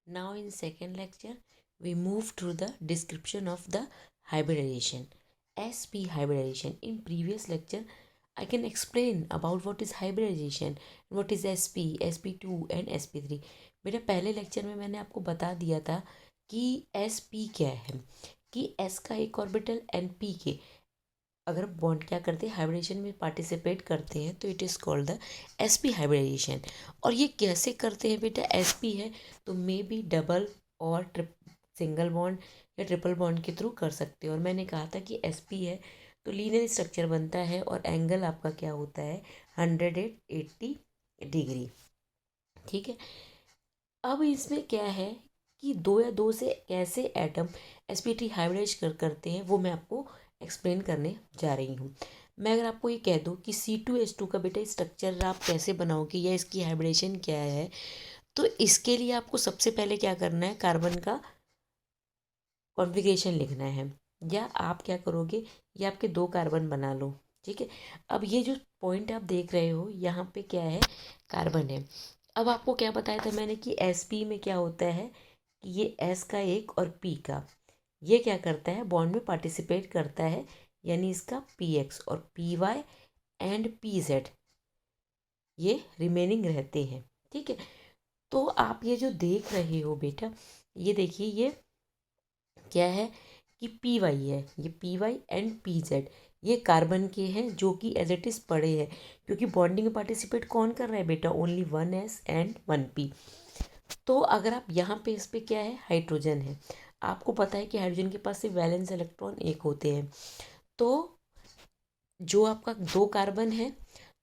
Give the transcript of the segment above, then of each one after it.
Now in second lecture, we move to the description of the hybridization. SP hybridization. In previous lecture, I can explain about what is hybridization, what is SP, SP2 and SP3. बेटा पहले lecture में मैंने आपको बता दिया था कि SP क्या है, कि S का एक ऑर्बिटल एंड P के अगर बॉन्ड क्या करते हैं, हाइब्रिडेशन में पार्टिसिपेट करते हैं, तो it is called the sp hybridisation. और ये कैसे करते हैं बेटा, sp है तो मे बी डबल और सिंगल बॉन्ड या ट्रिपल बॉन्ड के थ्रू कर सकते हो। और मैंने कहा था कि sp है तो लीनियर स्ट्रक्चर बनता है और एंगल आपका क्या होता है 180 डिग्री। ठीक है। अब इसमें क्या है कि दो या दो से कैसे एटम sp3 हाइब्रिडाइज करते हैं वो मैं आपको एक्सप्लेन करने जा रही हूँ। मैं अगर आपको ये कह दूँ कि C2H2 का बेटा स्ट्रक्चर आप कैसे बनाओगे या इसकी हाइब्रिडेशन क्या है, तो इसके लिए आपको सबसे पहले क्या करना है, कार्बन का कॉन्फ़िगरेशन लिखना है। या आप क्या करोगे, ये आपके दो कार्बन बना लो। ठीक है। अब ये जो पॉइंट आप देख रहे हो यहाँ पे क्या है, कार्बन है। अब आपको क्या बताया था मैंने कि sp में क्या होता है कि ये s का एक और p का ये क्या करता है, बॉन्ड में पार्टिसिपेट करता है, यानी इसका px और py एंड pz ये रिमेनिंग रहते हैं। ठीक है। तो आप ये जो देख रहे हो बेटा, ये देखिए ये क्या है कि पी वाई है, ये P Y and P Z ये कार्बन के हैं जो कि एज इट इज़ पड़े हैं, क्योंकि बॉन्डिंग में पार्टिसिपेट कौन कर रहा है बेटा, ओनली 1s एंड 1p। तो अगर आप यहाँ पे, इस पे क्या है, हाइड्रोजन है। आपको पता है कि हाइड्रोजन के पास सिर्फ वैलेंस इलेक्ट्रॉन एक होते हैं। तो जो आपका दो कार्बन है,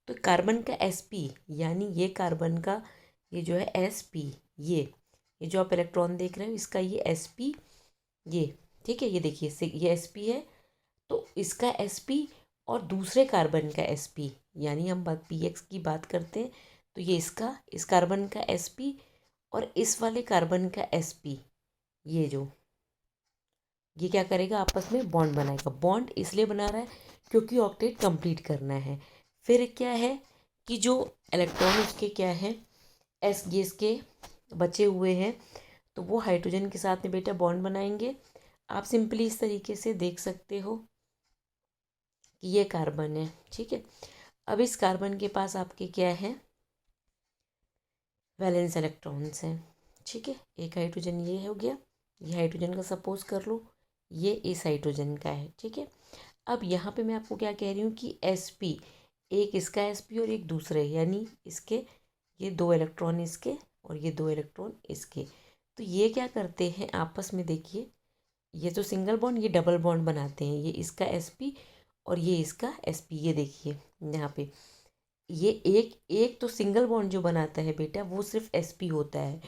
तो कार्बन का sp यानी ये कार्बन का ये जो है sp, ये जो आप इलेक्ट्रॉन देख रहे हो इसका ये sp, ये ठीक है, ये देखिए ये sp है, तो इसका sp और दूसरे कार्बन का sp, यानी हम बात px की बात करते हैं, तो ये इसका इस कार्बन का sp और इस वाले कार्बन का sp, ये क्या करेगा, आपस में बॉन्ड बनाएगा। बॉन्ड इसलिए बना रहा है क्योंकि ऑक्टेट कंप्लीट करना है। फिर क्या है कि जो इलेक्ट्रॉन उसके क्या है, ये इसके बचे हुए हैं, तो वो हाइड्रोजन के साथ में बेटा बॉन्ड बनाएंगे। आप सिंपली इस तरीके से देख सकते हो कि ये कार्बन है। ठीक है। अब इस कार्बन के पास आपके क्या है, वैलेंस इलेक्ट्रॉन्स हैं। ठीक है। एक हाइड्रोजन ये हो गया, ये हाइड्रोजन का सपोज कर लो, ये इस हाइड्रोजन का है। ठीक है। अब यहाँ पे मैं आपको क्या कह रही हूँ कि sp, एक इसका sp और एक दूसरे, यानी इसके ये दो इलेक्ट्रॉन इसके और ये दो इलेक्ट्रॉन इसके, तो ये क्या करते हैं आपस में, देखिए ये तो सिंगल बॉन्ड, ये डबल बॉन्ड बनाते हैं, ये इसका sp और ये इसका sp, ये देखिए यहाँ पे ये एक एक तो सिंगल बॉन्ड जो बनाता है बेटा वो सिर्फ sp होता है,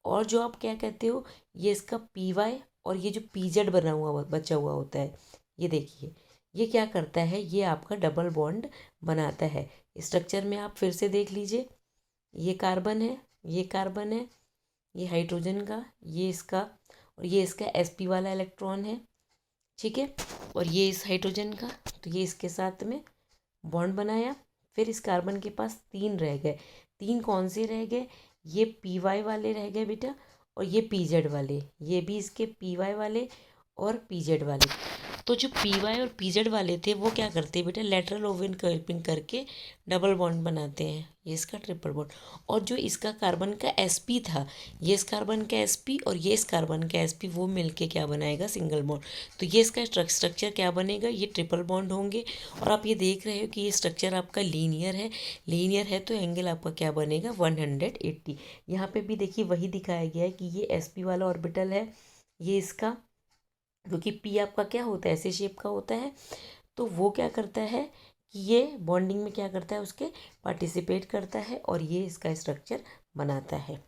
और जो आप क्या कहते हो ये इसका py और ये जो pz बना हुआ बचा हुआ होता है, ये देखिए ये क्या करता है, ये आपका डबल बॉन्ड बनाता है। स्ट्रक्चर में आप फिर से देख लीजिए, ये कार्बन है, ये कार्बन है, ये हाइड्रोजन का, ये इसका और ये इसका sp वाला इलेक्ट्रॉन है। ठीक है। और ये इस हाइड्रोजन का, तो ये इसके साथ में बॉन्ड बनाया। फिर इस कार्बन के पास तीन रह गए, तीन कौन से रह गए, ये पी वाई वाले रह गए बेटा, और ये पी जेड वाले, ये भी इसके पी वाई वाले और पी जेड वाले। तो जो पी वाई और पी जेड वाले थे वो क्या करते हैं बेटा, लेटरल ओवरलैपिंग करके डबल बॉन्ड बनाते हैं, ये इसका ट्रिपल बॉन्ड। और जो इसका कार्बन का sp था, ये इस कार्बन का sp और ये इस कार्बन का sp, वो मिलके क्या बनाएगा, सिंगल बॉन्ड। तो ये इसका स्ट्रक्चर क्या बनेगा, ये ट्रिपल बॉन्ड होंगे। और आप ये देख रहे हो कि ये स्ट्रक्चर आपका लीनियर है, लीनियर है तो एंगल आपका क्या बनेगा 180। यहाँ पे भी देखिए वही दिखाया गया है कि ये sp वाला ऑर्बिटल है, ये इसका, क्योंकि पी आपका क्या होता है, ऐसे शेप का होता है, तो वो क्या करता है कि ये बॉन्डिंग में क्या करता है, उसके पार्टिसिपेट करता है और ये इसका स्ट्रक्चर बनाता है।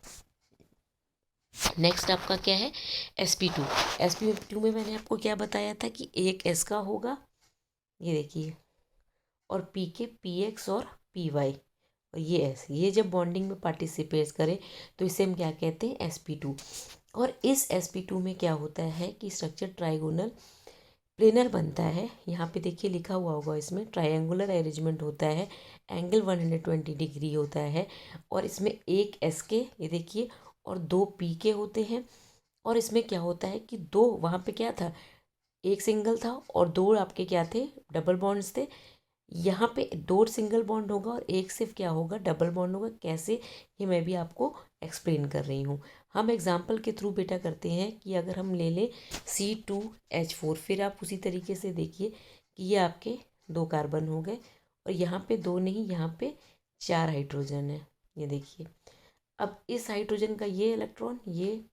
नेक्स्ट आपका क्या है, sp2। sp2 में मैंने आपको क्या बताया था कि एक s का होगा, ये देखिए, और p के px और py, और ये s, ये जब बॉन्डिंग में पार्टिसिपेट करे तो इसे हम क्या कहते हैं, sp2। और इस sp2 में क्या होता है कि स्ट्रक्चर ट्राइगोनल प्लेनर बनता है। यहाँ पे देखिए लिखा हुआ होगा, इसमें ट्रायंगुलर अरेंजमेंट होता है, एंगल 120 डिग्री होता है, और इसमें एक एस के, ये देखिए, और 2 पी के होते हैं। और इसमें क्या होता है कि 2 वहाँ पे क्या था, एक सिंगल था और 2 आपके क्या थे, डबल बॉन्ड्स थे। यहाँ पे 2 सिंगल बॉन्ड होगा और एक सिर्फ क्या होगा, डबल बॉन्ड होगा। कैसे, ये मैं भी आपको एक्सप्लेन कर रही हूँ। हम एग्जाम्पल के थ्रू बेटा करते हैं कि अगर हम ले लें C2H4, फिर आप उसी तरीके से देखिए कि ये आपके 2 कार्बन हो गए और यहाँ पे 2 नहीं, यहाँ पे 4 हाइड्रोजन है। ये देखिए, अब इस हाइड्रोजन का ये इलेक्ट्रॉन, ये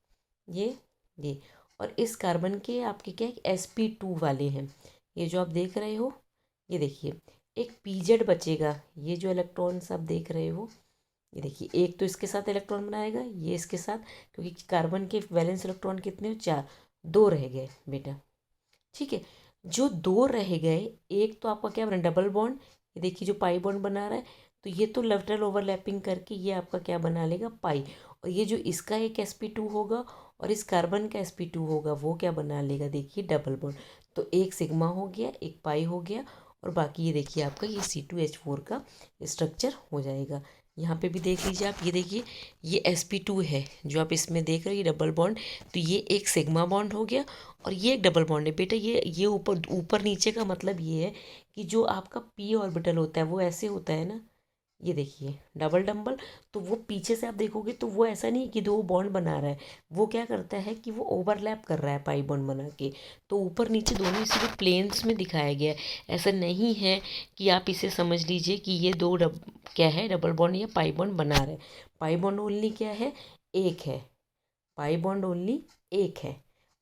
ये और इस कार्बन के आपके क्या है, sp2 वाले हैं। ये जो आप देख रहे हो, ये देखिए एक pz बचेगा। ये जो इलेक्ट्रॉन्स आप देख रहे हो, ये देखिए एक तो इसके साथ इलेक्ट्रॉन बनाएगा, ये इसके साथ, क्योंकि कार्बन के वैलेंस इलेक्ट्रॉन कितने हो, 4, 2 रह गए बेटा। ठीक है, जो 2 रह गए, एक तो आपका क्या बना, डबल बॉन्ड। ये देखिए जो पाई बॉन्ड बना रहा है, तो ये तो लेटरल ओवरलैपिंग करके ये आपका क्या बना लेगा, पाई। और ये जो इसका एक sp2 होगा और इस कार्बन का sp2 होगा, वो क्या बना लेगा, देखिए डबल बॉन्ड। तो एक सिग्मा हो गया, एक पाई हो गया, और बाकी ये देखिए आपका ये C2H4 का स्ट्रक्चर हो जाएगा। यहाँ पे भी देख लीजिए आप, ये देखिए ये sp2 है जो आप इसमें देख रहे हो, ये डबल बॉन्ड। तो ये एक सिग्मा बॉन्ड हो गया और ये एक डबल बॉन्ड है बेटा। ये ऊपर ऊपर नीचे का मतलब ये है कि जो आपका p ऑर्बिटल होता है वो ऐसे होता है ना, ये देखिए डबल डम्बल। तो वो पीछे से आप देखोगे तो वो ऐसा नहीं कि 2 बॉन्ड बना रहा है, वो क्या करता है कि वो ओवरलैप कर रहा है पाई बॉन्ड बना के। तो ऊपर नीचे दोनों इसी प्लेन्स में दिखाया गया है। ऐसा नहीं है कि आप इसे समझ लीजिए कि ये 2 क्या है, डबल बॉन्ड या पाई बॉन्ड बना रहे हैं। पाई बॉन्ड ओनली क्या है, एक है। पाई बॉन्ड ओनली एक है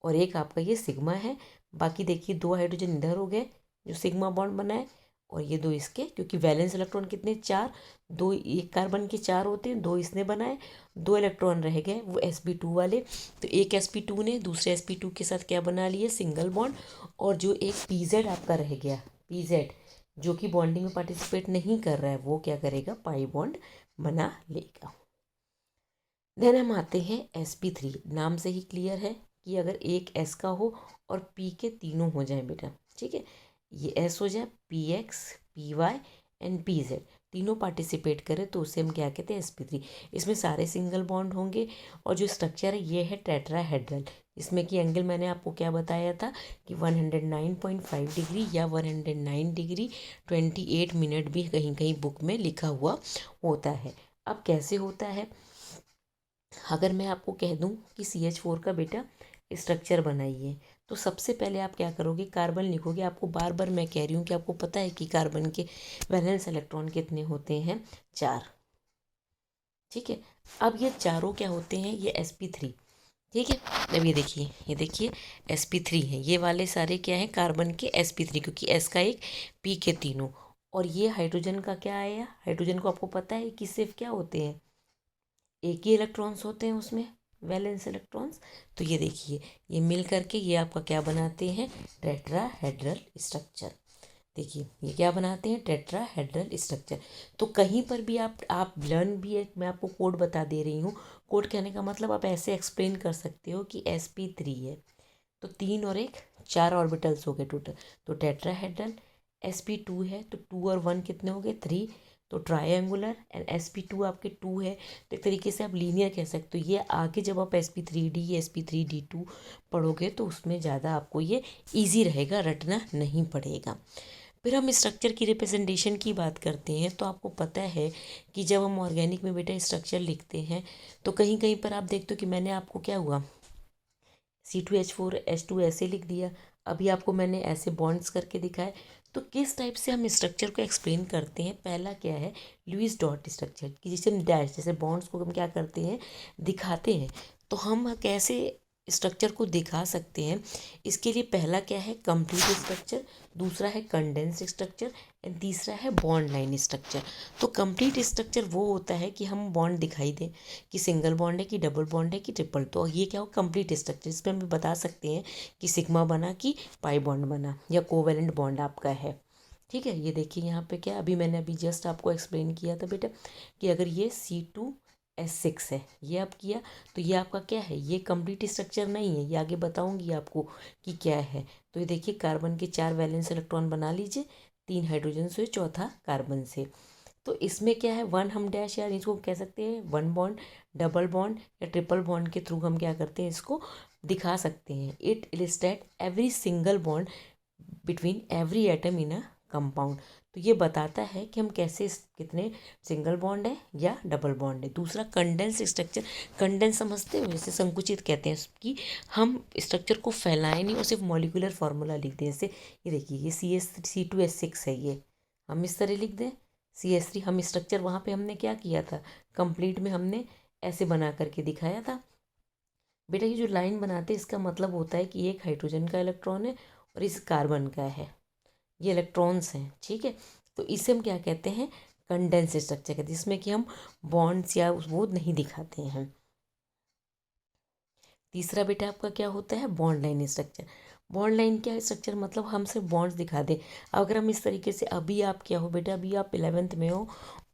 और एक आपका ये सिग्मा है। बाकी देखिए 2 हाइड्रोजन इधर हो गए जो सिग्मा बॉन्ड बनाए, और ये 2 इसके, क्योंकि वैलेंस इलेक्ट्रॉन कितने, 4। 2 एक कार्बन के 4 होते हैं, 2 इसने बनाए, 2 इलेक्ट्रॉन रह गए वो sp2 वाले। तो एक sp2 ने दूसरे sp2 के साथ क्या बना लिए, सिंगल बॉन्ड। और जो एक pz आपका रह गया, pz जो कि बॉन्डिंग में पार्टिसिपेट नहीं कर रहा है, वो क्या करेगा, पाई बॉन्ड बना लेगा। देन हम आते हैं sp3। नाम से ही क्लियर है कि अगर एक s का हो और p के तीनों हो जाए बेटा, ठीक है, ये s हो जाए, px py एंड pz तीनों पार्टिसिपेट करें तो उसे हम क्या कहते हैं, sp3। इसमें सारे सिंगल बॉन्ड होंगे और जो स्ट्रक्चर है ये है टेट्राहेड्रल। इसमें की एंगल मैंने आपको क्या बताया था कि 109.5 डिग्री या 109 डिग्री 28 मिनट भी कहीं कहीं बुक में लिखा हुआ होता है। अब कैसे होता है, अगर मैं आपको कह दूं कि CH4 का बेटा स्ट्रक्चर बनाइए, तो सबसे पहले आप क्या करोगे, कार्बन लिखोगे। आपको बार बार मैं कह रही हूँ कि आपको पता है कि कार्बन के वैलेंस इलेक्ट्रॉन कितने होते हैं, 4। ठीक है, अब ये चारों क्या होते हैं, ये sp3। ठीक है, अब ये देखिए sp3 है, ये वाले सारे क्या हैं, कार्बन के sp3, क्योंकि s का एक, p के तीनों। और ये हाइड्रोजन का क्या आया, हाइड्रोजन को आपको पता है कि सिर्फ क्या होते हैं, एक ही इलेक्ट्रॉन्स होते हैं उसमें, वैलेंस इलेक्ट्रॉन्स। तो ये देखिए ये मिल करके ये आपका क्या बनाते हैं, टेट्राहेड्रल स्ट्रक्चर। देखिए ये क्या बनाते हैं, टेट्राहेड्रल स्ट्रक्चर। तो कहीं पर भी आप लर्न भी है, मैं आपको कोड बता दे रही हूँ। कोड कहने का मतलब आप ऐसे एक्सप्लेन कर सकते हो कि sp3 है तो 3 और 1 4 ऑर्बिटल्स हो गए टोटल, तो टेट्राहेड्रल। sp2 है तो 2 और 1 कितने हो गए, 3, तो ट्रायंगुलर। एंड sp2 आपके 2 है तो एक तरीके से आप लीनियर कह सकते हो। ये आगे जब आप sp3d sp3d2 पढ़ोगे तो उसमें ज़्यादा आपको ये ईजी रहेगा, रटना नहीं पड़ेगा। फिर हम स्ट्रक्चर की रिप्रेजेंटेशन की बात करते हैं, तो आपको पता है कि जब हम ऑर्गेनिक में बेटा स्ट्रक्चर लिखते हैं तो कहीं कहीं पर आप देखते हो कि मैंने आपको क्या हुआ, C2H4H2 ऐसे लिख दिया। अभी आपको मैंने ऐसे बॉन्ड्स करके दिखाए। तो किस टाइप से हम स्ट्रक्चर को एक्सप्लेन करते हैं, पहला क्या है, लुईस डॉट स्ट्रक्चर, कि जिसे हम डैश, जैसे बॉन्ड्स को हम क्या करते हैं, दिखाते हैं। तो हम कैसे स्ट्रक्चर को दिखा सकते हैं, इसके लिए पहला क्या है, कंप्लीट स्ट्रक्चर, दूसरा है कंडेंस्ड स्ट्रक्चर एंड तीसरा है बॉन्ड लाइन स्ट्रक्चर। तो कंप्लीट स्ट्रक्चर वो होता है कि हम बॉन्ड दिखाई दें कि सिंगल बॉन्ड है कि डबल बॉन्ड है कि ट्रिपल। तो ये क्या हो, कंप्लीट स्ट्रक्चर, इसमें हम बता सकते हैं कि सिग्मा बना कि पाई बॉन्ड बना या कोवेलेंट बॉन्ड आपका है। ठीक है, ये देखिए यहाँ पे क्या, अभी मैंने अभी जस्ट आपको एक्सप्लेन किया था बेटा कि अगर ये C2H6 है, ये आप किया, तो ये आपका क्या है, ये कंप्लीट स्ट्रक्चर नहीं है, ये आगे बताऊंगी आपको कि क्या है। तो ये देखिए कार्बन के 4 वैलेंस इलेक्ट्रॉन बना लीजिए, 3 हाइड्रोजन से, चौथा कार्बन से। तो इसमें क्या है, 1 हम डैश, या इसको कह सकते हैं 1 बॉन्ड डबल बॉन्ड या ट्रिपल बॉन्ड के थ्रू हम क्या करते हैं, इसको दिखा सकते हैं। It illustrate every single bond between every atom in a compound. तो ये बताता है कि हम कैसे कितने सिंगल बॉन्ड है या डबल बॉन्ड है। दूसरा कंडेंस स्ट्रक्चर, कंडेंस समझते हो, जैसे संकुचित कहते हैं कि हम स्ट्रक्चर को फैलाएं नहीं और सिर्फ मॉलिक्यूलर फार्मूला लिख दें। जैसे ये देखिए, ये C2H6 है, ये हम इस तरह लिख दें। CH3 हम स्ट्रक्चर वहाँ पे हमने क्या किया था, कंप्लीट में हमने ऐसे बना करके दिखाया था। बेटा ये जो लाइन बनाते हैं इसका मतलब होता है कि एक हाइड्रोजन का इलेक्ट्रॉन है और इस कार्बन का है, ये इलेक्ट्रॉन्स हैं, ठीक है। तो इसे हम क्या कहते हैं, कंडेंस स्ट्रक्चर कहते हैं, जिसमें कि हम बॉन्ड्स या वो नहीं दिखाते हैं। तीसरा बेटा आपका क्या होता है, bond line structure. Bond line क्या स्ट्रक्चर, मतलब हम सिर्फ बॉन्ड्स दिखा दें। अगर हम इस तरीके से, अभी आप क्या हो बेटा, अभी आप 11th में हो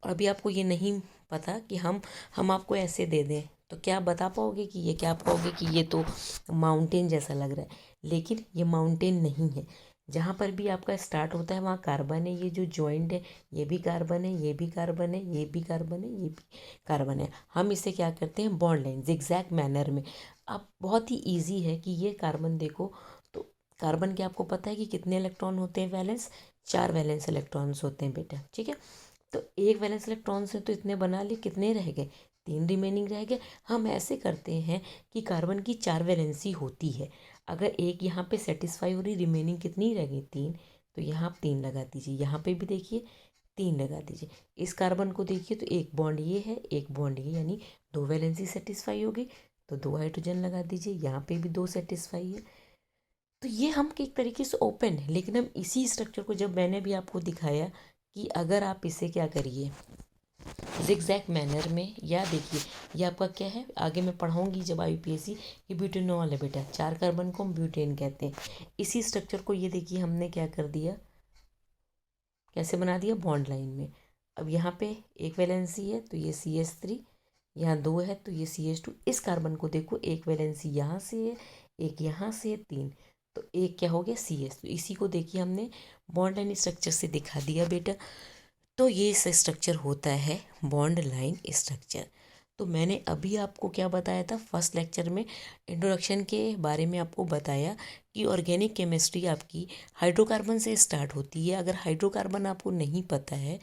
और अभी आपको ये नहीं पता कि हम आपको ऐसे दे दें तो क्या बता पाओगे कि ये, क्या आप कहोगे कि ये तो माउंटेन जैसा लग रहा है, लेकिन ये माउंटेन नहीं है। जहाँ पर भी आपका स्टार्ट होता है वहाँ कार्बन है, ये जो जॉइंट है ये भी कार्बन है, ये भी कार्बन है, ये भी कार्बन है, ये भी कार्बन है। हम इसे क्या करते हैं, बॉन्ड लाइन जिगजैग मैनर में। अब बहुत ही इजी है कि ये कार्बन देखो, तो कार्बन के आपको पता है कि कितने इलेक्ट्रॉन होते हैं, वैलेंस 4 वैलेंस इलेक्ट्रॉन्स होते हैं बेटा, ठीक है। तो एक वैलेंस इलेक्ट्रॉन से तो इतने बना लिए, कितने रह गए, 3 रिमेनिंग रह गए। हम ऐसे करते हैं कि कार्बन की 4 वैलेंसी होती है, अगर एक यहाँ पे सेटिस्फाई हो रही, रिमेनिंग कितनी रह गई, 3, तो यहाँ आप 3 लगा दीजिए। यहाँ पे भी देखिए 3 लगा दीजिए। इस कार्बन को देखिए तो एक बॉन्ड ये है, एक बॉन्ड ये, यानी 2 वैलेंसी सेटिस्फाई होगी, तो 2 हाइड्रोजन लगा दीजिए। यहाँ पे भी 2 सेटिस्फाई है। तो ये हम एक तरीके से ओपन है, लेकिन हम इसी स्ट्रक्चर को, जब मैंने भी आपको दिखाया कि अगर आप इसे क्या करिए जिगजैग मैनर में, या देखिए ये आपका क्या है, आगे मैं पढ़ाऊंगी जब IUPAC, ये ब्यूटेनॉल है बेटा, 4 कार्बन को हम ब्यूटेन कहते हैं। इसी स्ट्रक्चर को ये देखिए हमने क्या कर दिया, कैसे बना दिया, बॉन्ड लाइन में। अब यहाँ पे एक वैलेंसी है तो ये CH3, यहाँ 2 है तो ये CH2। इस कार्बन को देखो, एक वैलेंसी यहाँ से है, एक यहाँ से है, 3, तो एक क्या हो गया, CH। तो इसी को देखिए हमने बॉन्ड लाइन स्ट्रक्चर से दिखा दिया बेटा। तो ये स्ट्रक्चर होता है बॉन्ड लाइन स्ट्रक्चर। तो मैंने अभी आपको क्या बताया था, फर्स्ट लेक्चर में इंट्रोडक्शन के बारे में आपको बताया कि ऑर्गेनिक केमिस्ट्री आपकी हाइड्रोकार्बन से स्टार्ट होती है। अगर हाइड्रोकार्बन आपको नहीं पता है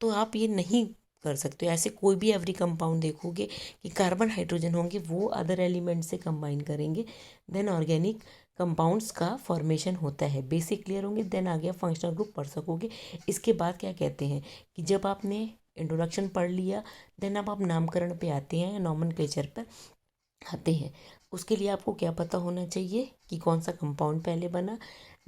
तो आप ये नहीं कर सकते। ऐसे कोई भी एवरी कंपाउंड देखोगे कि कार्बन हाइड्रोजन होंगे, वो अदर एलिमेंट से कंबाइन करेंगे, देन ऑर्गेनिक कंपाउंड्स का फॉर्मेशन होता है। बेसिक क्लियर होंगे, देन आगे आप फंक्शनल ग्रुप पढ़ सकोगे। इसके बाद क्या कहते हैं कि जब आपने इंट्रोडक्शन पढ़ लिया, देन अब आप नामकरण पे आते हैं, नॉमेनक्लेचर पर आते हैं। उसके लिए आपको क्या पता होना चाहिए कि कौन सा कंपाउंड पहले बना,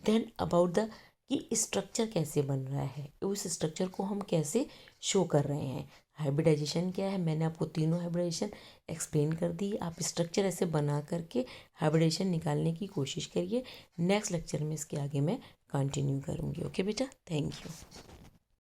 देन अबाउट द कि स्ट्रक्चर कैसे बन रहा है, उस स्ट्रक्चर को हम कैसे शो कर रहे हैं। हाइब्रिडाइजेशन क्या है, मैंने आपको तीनों हाइब्रिडाइजेशन एक्सप्लेन कर दी। आप स्ट्रक्चर ऐसे बना करके हाइब्रिडाइजेशन निकालने की कोशिश करिए। नेक्स्ट लेक्चर में इसके आगे मैं कंटिन्यू करूँगी। ओके बेटा, थैंक यू।